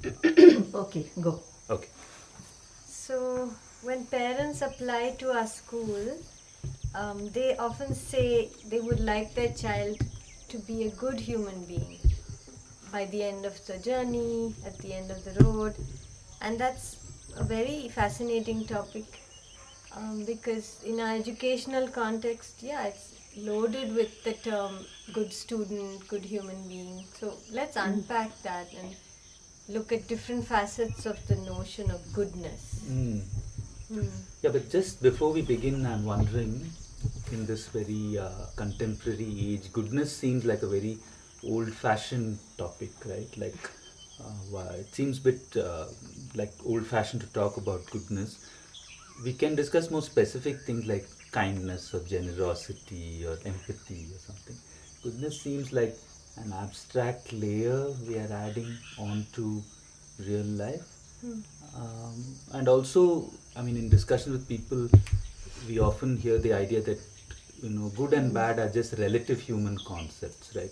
Okay, go. Okay. So, when parents apply to our school, they often say they would like their child to be a good human being by the end of the journey, at the end of the road, and that's a very fascinating topic because in our educational context, yeah, it's loaded with the term good student, good human being. So let's unpack that and look at different facets of the notion of goodness. Mm. Hmm. Yeah, but just before we begin, I'm wondering, in this very contemporary age, goodness seems like a very old-fashioned topic, right? Like, it seems a bit like old-fashioned to talk about goodness. We can discuss more specific things like kindness or generosity or empathy or something. Goodness seems like an abstract layer we are adding onto real life. Hmm. And also, I mean, in discussion with people, we often hear the idea that, good and bad are just relative human concepts, right?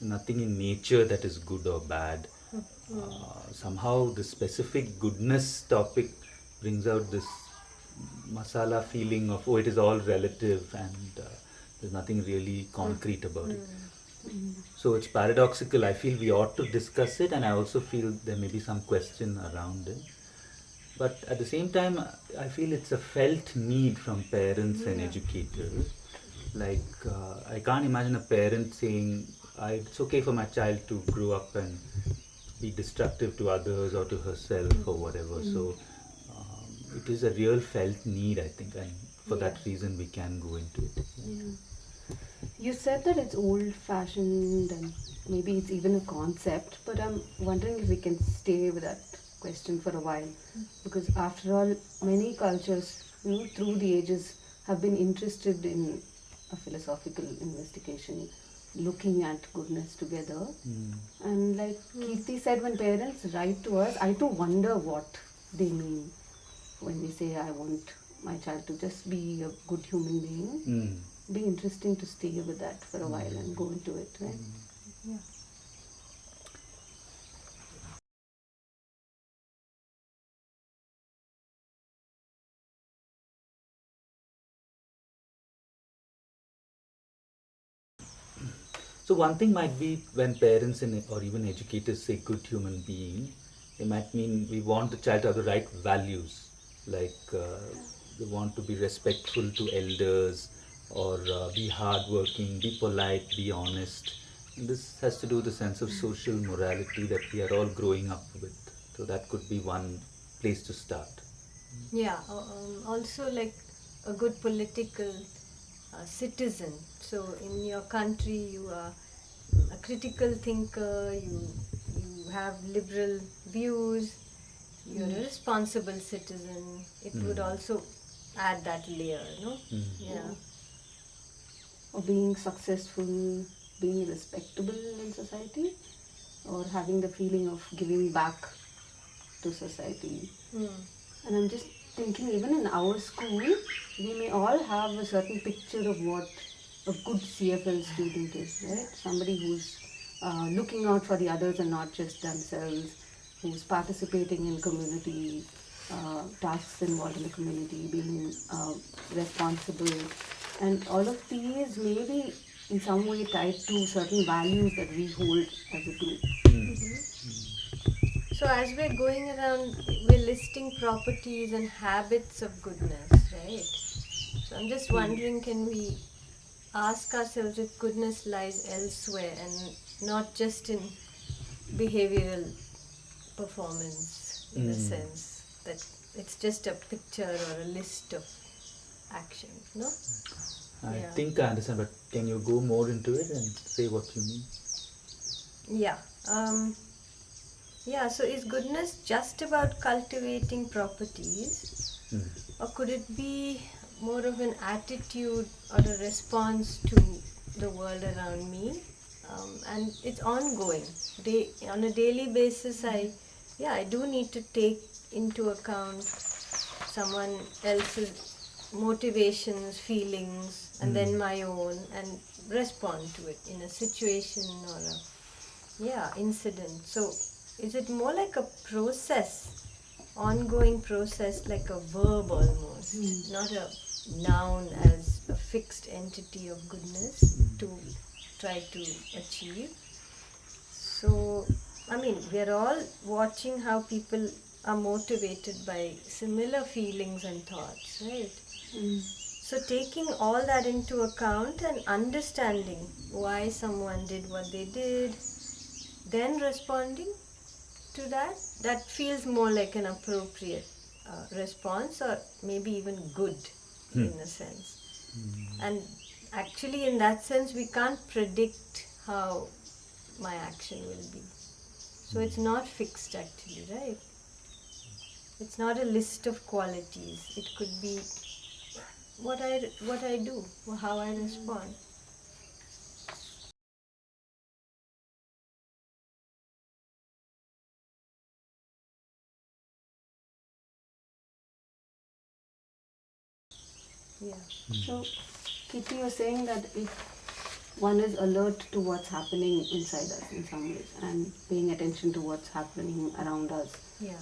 Nothing in nature that is good or bad. Hmm. Somehow the specific goodness topic brings out this masala feeling of, oh, it is all relative, and there's nothing really Hmm. concrete about it. Hmm. So it's paradoxical. I feel we ought to discuss it, and I also feel there may be some question around it. But at the same time, I feel it's a felt need from parents and Yeah. educators. Like, I can't imagine a parent saying, it's okay for my child to grow up and be destructive to others or to herself or whatever. So, it is a real felt need, I think, and for Yeah. that reason, we can go into it. Yeah. You said that it's old fashioned and maybe it's even a concept, but I'm wondering if we can stay with that question for a while. Because after all, many cultures, through the ages have been interested in a philosophical investigation, looking at goodness together. Mm. And like Hmm. Keerthi said, when parents write to us, I too wonder what they mean when they say, I want my child to just be a good human being. Mm. Be interesting to stay with that for a while and go into it, right? Yeah. So one thing might be when parents or even educators say good human being, they might mean we want the child to have the right values, like they want to be respectful to elders, or be hardworking, be polite, be honest. And this has to do with the sense of social morality that we are all growing up with. So that could be one place to start. Yeah. Also, like a good political citizen. So, in your country, you are a critical thinker. You have liberal views. You're a responsible citizen. It would Mm. also add that layer, no? Mm. Yeah. Yeah. Or being successful, being respectable in society, or having the feeling of giving back to society. Hmm. And I'm just thinking, even in our school, we may all have a certain picture of what a good CFL student is, right? Somebody who's looking out for the others and not just themselves, who's participating in community tasks involved in the community, being responsible. And all of these may be in some way tied to certain values that we hold as a group. So, as we're going around, we're listing properties and habits of goodness, right? So, I'm just wondering, can we ask ourselves if goodness lies elsewhere and not just in behavioral performance, in a Mm. sense that it's just a picture or a list of actions, no? I Yeah. think I understand, but can you go more into it and say what you mean? Yeah. Um, yeah, so is goodness just about cultivating properties, Mm. or could it be more of an attitude or a response to the world around me? And it's ongoing. On a daily basis, I do need to take into account someone else's motivations, feelings, and then Mm. my own, and respond to it in a situation or a incident. So is it more like a process, ongoing process, like a verb almost, not a noun as a fixed entity of goodness to try to achieve? So, I mean, we're all watching how people are motivated by similar feelings and thoughts, right? So, taking all that into account and understanding why someone did what they did, then responding to that, that feels more like an appropriate response, or maybe even good in a sense. And actually, in that sense, we can't predict how my action will be. So it's not fixed actually, right? It's not a list of qualities. It could be what I do, or how I respond. Yeah. So, Keerthi, you're saying that if one is alert to what's happening inside us in some ways and paying attention to what's happening around us, Yeah.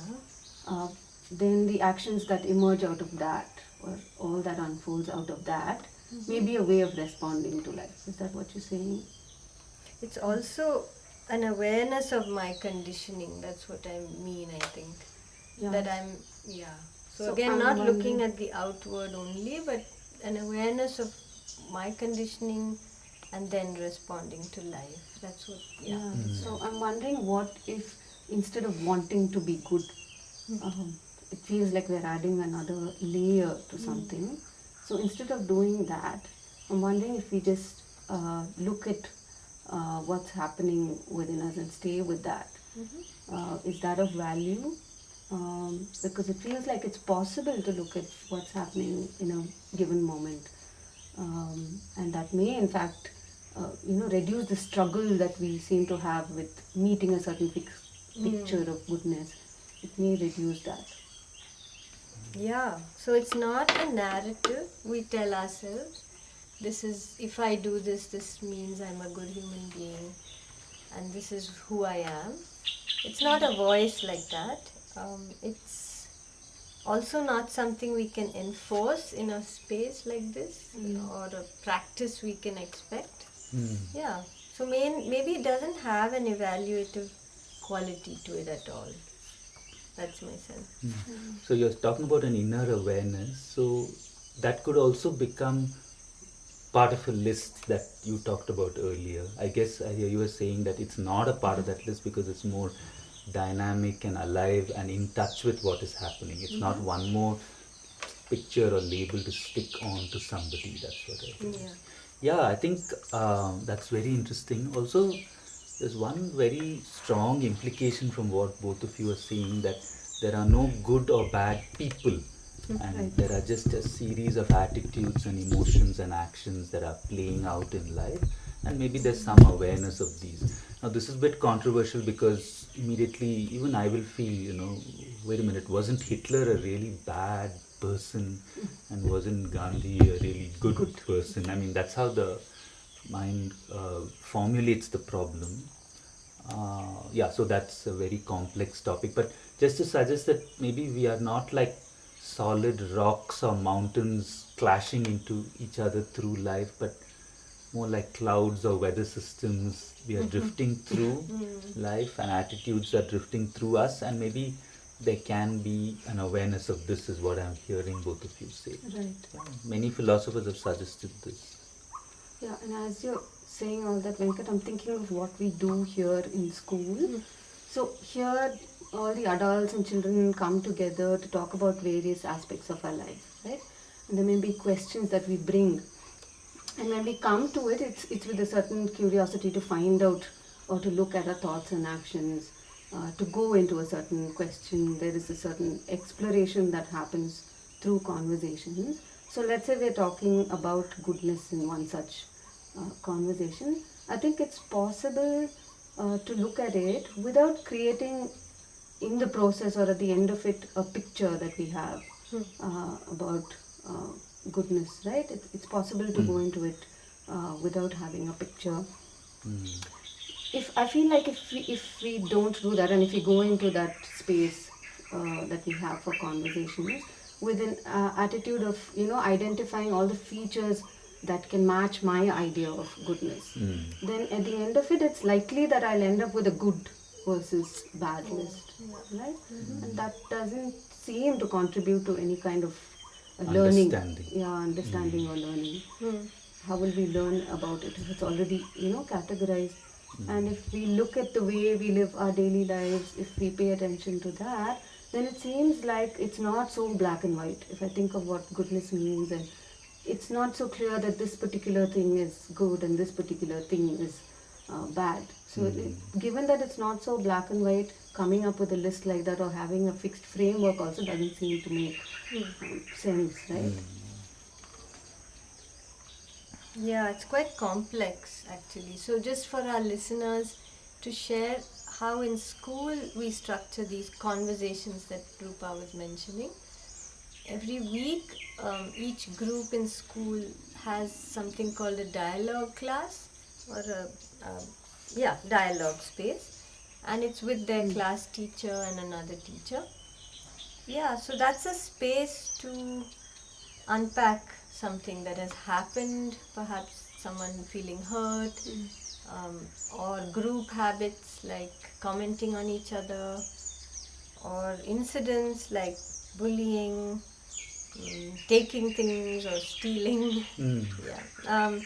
uh, then the actions that emerge out of that, or all that unfolds out of that, may be a way of responding to life. Is that what you're saying? It's also an awareness of my conditioning. That's what I mean, I think. Yeah. That I'm, yeah. So, So again, I'm not looking wondering- at the outward only, but an awareness of my conditioning and then responding to life. That's what, yeah. Yeah. So I'm wondering, what if instead of wanting to be good, it feels like we're adding another layer to something. So instead of doing that, I'm wondering if we just look at what's happening within us and stay with that. Is that of value? Because it feels like it's possible to look at what's happening in a given moment, and that may in fact reduce the struggle that we seem to have with meeting a certain picture of goodness. It may reduce that. Yeah, so it's not a narrative we tell ourselves. This is, if I do this, this means I'm a good human being, and this is who I am. It's not a voice like that. It's also not something we can enforce in a space like this, or a practice we can expect. Yeah, so maybe it doesn't have an evaluative quality to it at all. That's my sense. So you're talking about an inner awareness. So that could also become part of a list that you talked about earlier. I guess I hear you were saying that it's not a part of that list because it's more dynamic and alive and in touch with what is happening. It's not one more picture or label to stick on to somebody. That's what I think. Yeah. Yeah, I think that's very interesting. Also, there's one very strong implication from what both of you are saying, that there are no good or bad people, and Right. there are just a series of attitudes and emotions and actions that are playing out in life, and maybe there's some awareness of these. Now, this is a bit controversial because immediately even I will feel, wait a minute, wasn't Hitler a really bad person, and wasn't Gandhi a really good person? I mean, that's how the mind formulates the problem. Yeah, so that's a very complex topic. But just to suggest that maybe we are not like solid rocks or mountains clashing into each other through life, but more like clouds or weather systems. We are drifting through life, and attitudes are drifting through us, and maybe there can be an awareness of this, is what I'm hearing both of you say. Right. Yeah, many philosophers have suggested this. Yeah, and as you're saying all that, Venkat, I'm thinking of what we do here in school. So here, all the adults and children come together to talk about various aspects of our life, right? And there may be questions that we bring, and when we come to it, it's with a certain curiosity to find out or to look at our thoughts and actions, to go into a certain question. There is a certain exploration that happens through conversations. So let's say we're talking about goodness in one such conversation. I think it's possible to look at it without creating in the process or at the end of it a picture that we have about uh, goodness, right? It's possible to go into it without having a picture. if I feel like if we don't do that, and if we go into that space that we have for conversations with an attitude of identifying all the features that can match my idea of goodness, Mm. then at the end of it, it's likely that I'll end up with a good versus bad list, right? And that doesn't seem to contribute to any kind of learning, Understanding. yeah, understanding or learning. How will we learn about it if it's already categorized? And if we look at the way we live our daily lives, if we pay attention to that, then it seems like it's not so black and white. If I think of what goodness means, and it's not so clear that this particular thing is good and this particular thing is bad. So given that it's not so black and white, coming up with a list like that or having a fixed framework also doesn't seem to make sense, right? Yeah, it's quite complex actually. So, just for our listeners to share how in school we structure these conversations that Rupa was mentioning. Every week, each group in school has something called a dialogue class or a dialogue space, and it's with their class teacher and another teacher. Yeah, so that's a space to unpack something that has happened, perhaps someone feeling hurt, um, or group habits like commenting on each other, or incidents like bullying, taking things or stealing. Mm. Yeah.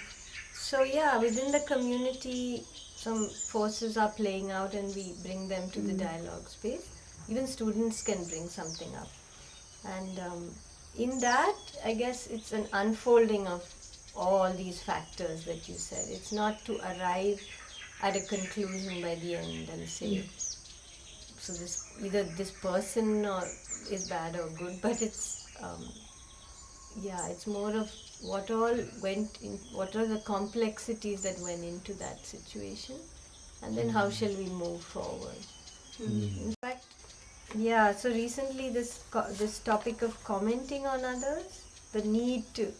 So yeah, within the community, some forces are playing out, and we bring them to the dialogue space. Even students can bring something up, and in that, I guess it's an unfolding of all these factors that you said. It's not to arrive at a conclusion by the end and say, so this either this person or is bad or good, but it's more of what all went in, what are the complexities that went into that situation, and then how shall we move forward. In fact, yeah, so recently this topic of commenting on others, the need to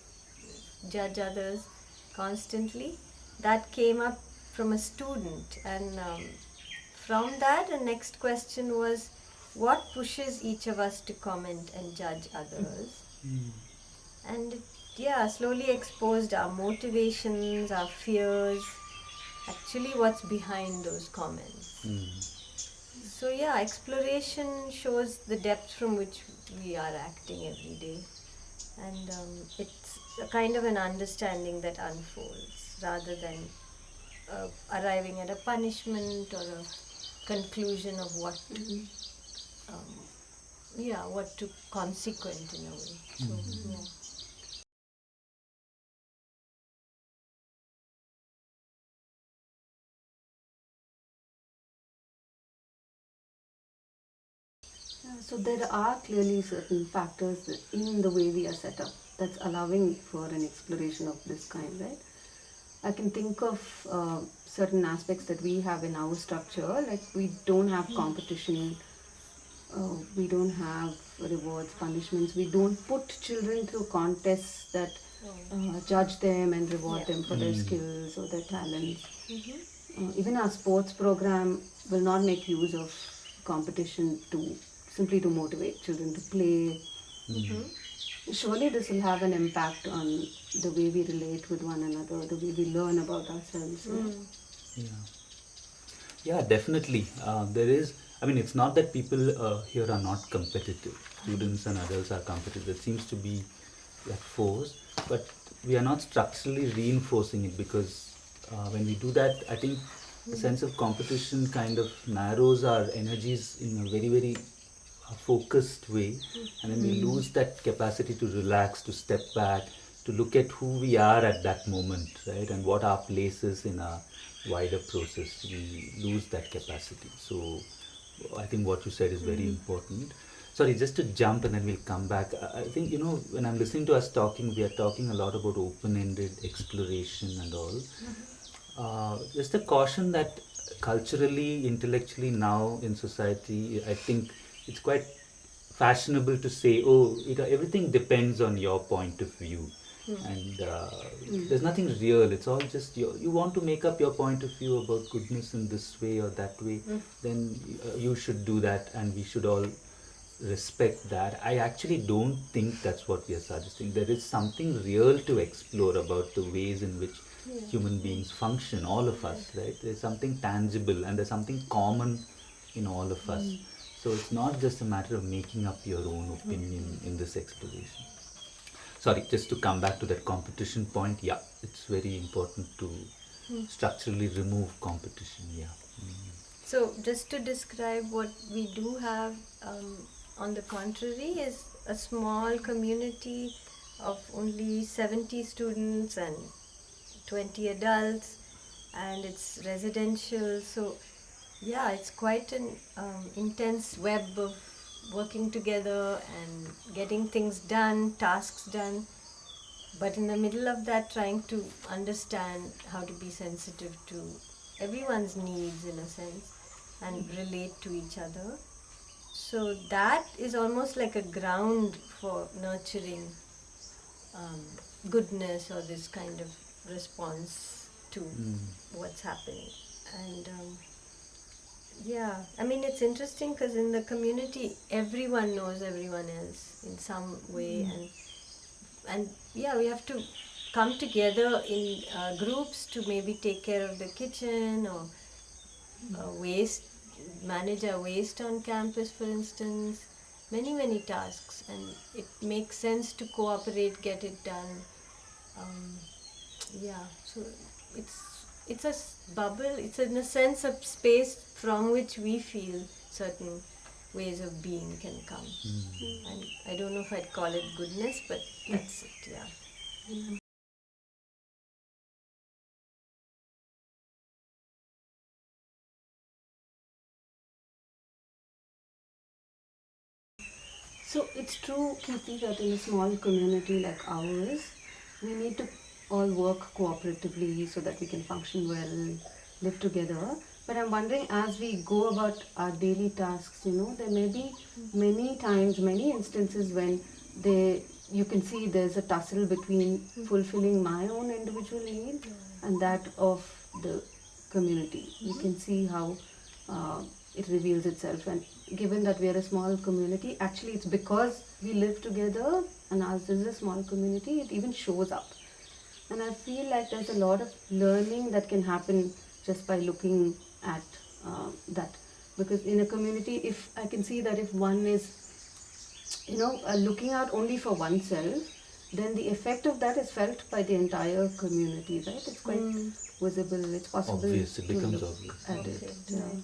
judge others constantly, that came up from a student, and from that, the next question was, what pushes each of us to comment and judge others? And it, yeah, slowly exposed our motivations, our fears, actually what's behind those comments. So yeah, exploration shows the depth from which we are acting every day, and it's a kind of an understanding that unfolds rather than arriving at a punishment or a conclusion of um, what to consequent in a way. So yeah. So there are clearly certain factors in the way we are set up that's allowing for an exploration of this kind, right? I can think of certain aspects that we have in our structure, like we don't have competition, we don't have rewards, punishments, we don't put children through contests that judge them and reward them for their skills or their talents. Even our sports program will not make use of competition to simply to motivate children to play. Surely this will have an impact on the way we relate with one another, the way we learn about ourselves. Right? Yeah. Yeah, definitely. There is, I mean, it's not that people here are not competitive. Students and adults are competitive. There seems to be that force, but we are not structurally reinforcing it because when we do that, I think the sense of competition kind of narrows our energies in a very, very focused way, and then we lose that capacity to relax, to step back, to look at who we are at that moment, right, and what our place is in a wider process. We lose that capacity. So I think what you said is very important. Sorry, just to jump and then we'll come back. I think, when I'm listening to us talking, we are talking a lot about open ended exploration and all. Just a caution that culturally, intellectually, now in society, I think it's quite fashionable to say, oh, everything depends on your point of view. and there's nothing real. It's all just you want to make up your point of view about goodness in this way or that way, then you should do that, and we should all respect that. I actually don't think that's what we are suggesting. There is something real to explore about the ways in which human beings function, all of us, right? There's something tangible and there's something common in all of us. So it's not just a matter of making up your own opinion in this exploration. Sorry, just to come back to that competition point, yeah, it's very important to structurally remove competition, yeah. So, just to describe what we do have, on the contrary, is a small community of only 70 students and 20 adults, and it's residential. So, yeah, it's quite an intense web of working together and getting things done, tasks done. But in the middle of that, trying to understand how to be sensitive to everyone's needs in a sense and relate to each other. So that is almost like a ground for nurturing goodness or this kind of response to what's happening. And yeah, I mean, it's interesting because in the community, everyone knows everyone else in some way, and yeah, we have to come together in groups to maybe take care of the kitchen or waste, manage our waste on campus, for instance. Many tasks, and it makes sense to cooperate, get it done. Um, yeah, so it's a bubble. It's in a sense a space from which we feel certain ways of being can come. And I don't know if I'd call it goodness, but that's it. Yeah. So it's true, Keerthi, that in a small community like ours, we need to all work cooperatively so that we can function well, live together. But I'm wondering, as we go about our daily tasks, there may be many times, many instances when you can see there's a tussle between fulfilling my own individual need and that of the community. You can see how it reveals itself, and given that we are a small community, actually it's because we live together and ours is a small community, it even shows up. And I feel like there's a lot of learning that can happen just by looking at that, because in a community, if I can see that if one is looking out only for oneself, then the effect of that is felt by the entire community, right? It's quite visible, it's possible Obvious, it to becomes look obvious. at Okay, it. right.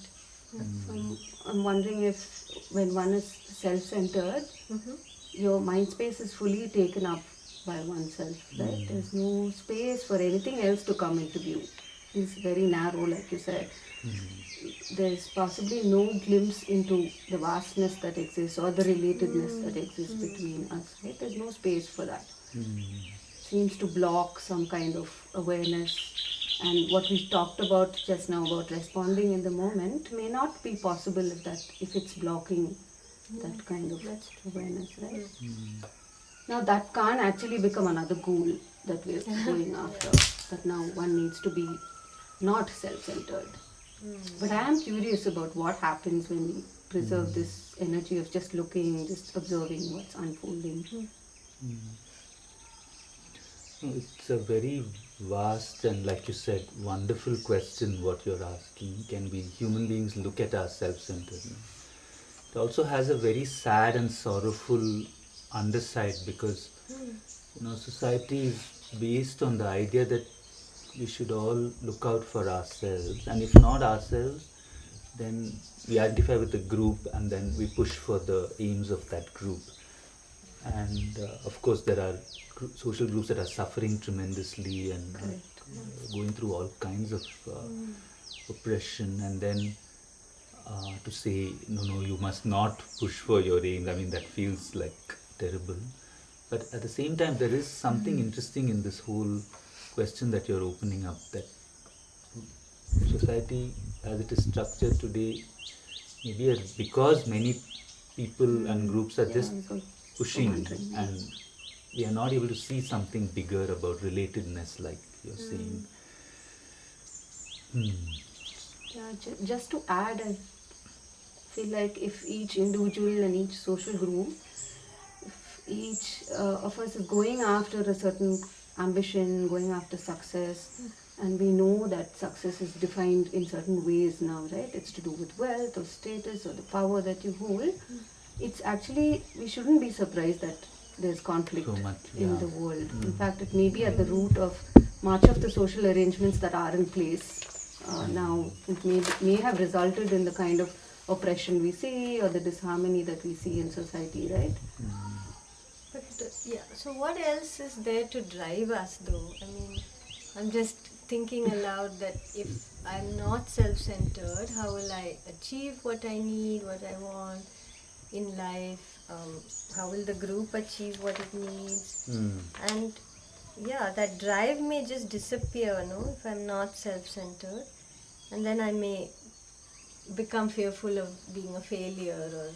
I'm wondering if when one is self-centered, your mind space is fully taken up by oneself, right? There's no space for anything else to come into view. It's very narrow, like you said. There's possibly no glimpse into the vastness that exists or the relatedness that exists between us, right? There's no space for that. Seems to block some kind of awareness, and what we talked about just now about responding in the moment may not be possible if it's blocking that kind of awareness, right? Now that can't actually become another goal that we're going after, that now one needs to be not self-centered. But I am curious about what happens when we preserve this energy of just looking, just observing what's unfolding. No, it's a very vast and, like you said, wonderful question what you're asking. Can we human beings look at our self-centeredness? It also has a very sad and sorrowful underside, because society is based on the idea that we should all look out for ourselves, and if not ourselves, then we identify with the group and then we push for the aims of that group. And of course there are social groups that are suffering tremendously and going through all kinds of oppression, and then to say no, you must not push for your aims, I mean, that feels like terrible. But at the same time, there is something interesting in this whole question that you're opening up, that society as it is structured today, maybe because many people and groups are just pushing and we are not able to see something bigger about relatedness, like you're saying. Yeah, just to add, I feel like if each individual and each social group, if each of us is going after a certain ambition, going after success, and we know that success is defined in certain ways now, right? It's to do with wealth or status or the power that you hold. It's actually, we shouldn't be surprised that there's conflict So much, in yeah. the world. In fact, it may be at the root of much of the social arrangements that are in place now. It may have resulted in the kind of oppression we see or the disharmony that we see in society, right? But yeah, so what else is there to drive us though? I mean, I'm just thinking aloud that if I'm not self centered, how will I achieve what I need, what I want in life? How will the group achieve what it needs? And yeah, that drive may just disappear, no, if I'm not self centered. And then I may become fearful of being a failure or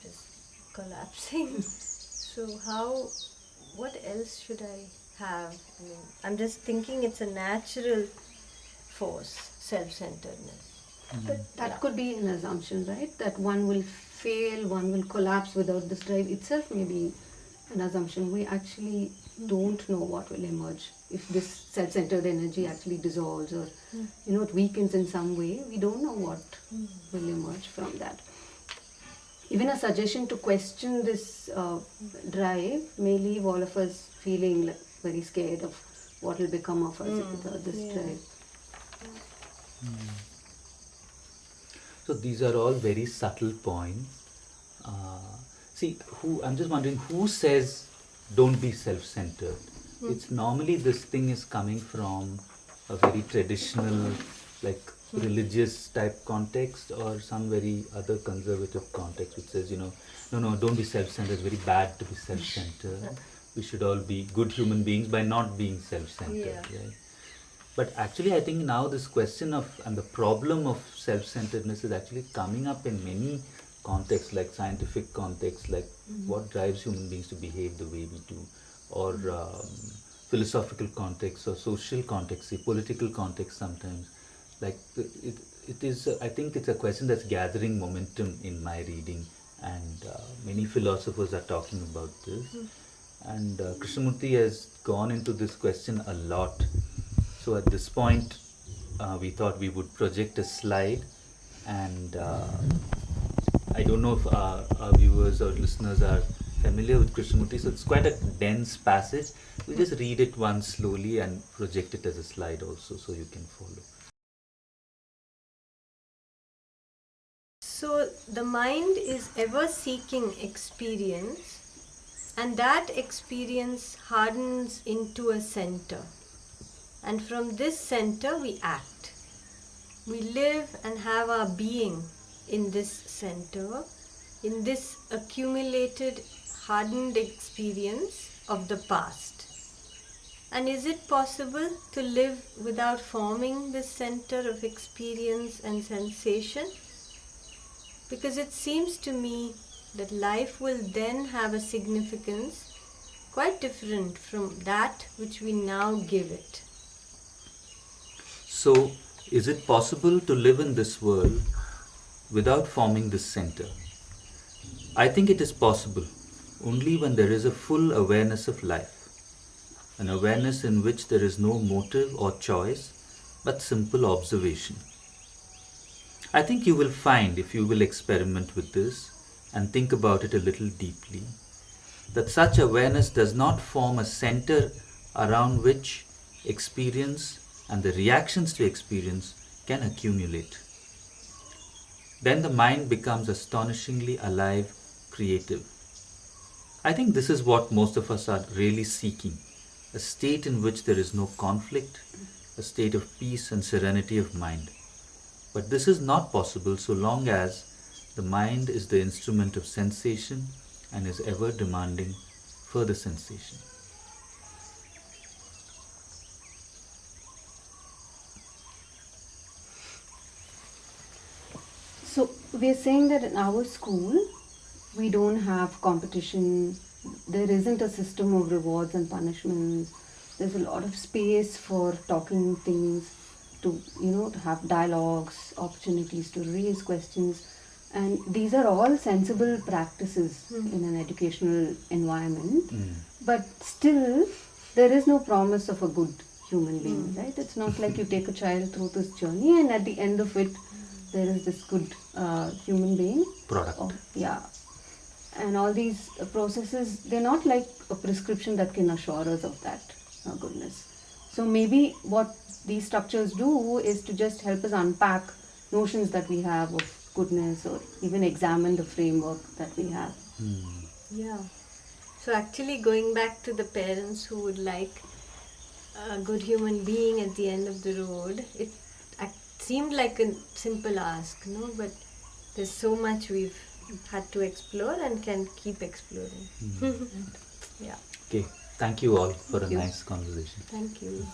just collapsing. So what else should I have? I mean, I'm just thinking it's a natural force, self-centeredness. But that Yeah. could be an assumption, right? That one will fail, one will collapse without this drive itself may be an assumption. We actually don't know what will emerge if this self-centered energy actually dissolves or it weakens in some way. We don't know what will emerge from that. Even a suggestion to question this drive may leave all of us feeling like very scared of what will become of us without this Yeah. drive. So these are all very subtle points. See, I'm just wondering who says don't be self-centered. It's normally this thing is coming from a very traditional, like religious type context, or some very other conservative context which says, no, don't be self-centered. It's very bad to be self-centered. We should all be good human beings by not being self-centered. Yeah. Right? But actually, I think now this question of and the problem of self-centeredness is actually coming up in many contexts, like scientific contexts, like what drives human beings to behave the way we do, or philosophical contexts, or social contexts, political contexts sometimes. Like it is, I think it's a question that's gathering momentum in my reading, and many philosophers are talking about this. And Krishnamurti has gone into this question a lot. So at this point, we thought we would project a slide, and I don't know if our viewers or listeners are familiar with Krishnamurti, so it's quite a dense passage. We'll just read it once slowly and project it as a slide also, so you can follow. So the mind is ever seeking experience, and that experience hardens into a center. And from this center we act. We live and have our being in this center, in this accumulated, hardened experience of the past. And is it possible to live without forming this center of experience and sensation? Because it seems to me that life will then have a significance quite different from that which we now give it. So, is it possible to live in this world without forming this center? I think it is possible only when there is a full awareness of life, an awareness in which there is no motive or choice but simple observation. I think you will find, if you will experiment with this and think about it a little deeply, that such awareness does not form a center around which experience and the reactions to experience can accumulate. Then the mind becomes astonishingly alive, creative. I think this is what most of us are really seeking, a state in which there is no conflict, a state of peace and serenity of mind. But this is not possible so long as the mind is the instrument of sensation and is ever demanding further sensation. So we're saying that in our school, we don't have competition there isn't a system of rewards and punishments. There's a lot of space for talking things, to have dialogues, opportunities to raise questions, and these are all sensible practices in an educational environment. But still, there is no promise of a good human being, right? It's not like you take a child through this journey and at the end of it, there is this good human being. Product. Yeah. And all these processes, they're not like a prescription that can assure us of that goodness. So maybe what these structures do is to just help us unpack notions that we have of goodness, or even examine the framework that we have. Yeah. So actually going back to the parents who would like a good human being at the end of the road, it seemed like a simple ask, no? But there's so much we've had to explore and can keep exploring. Yeah. Okay. Thank you all for Thank a you. nice conversation. Thank you.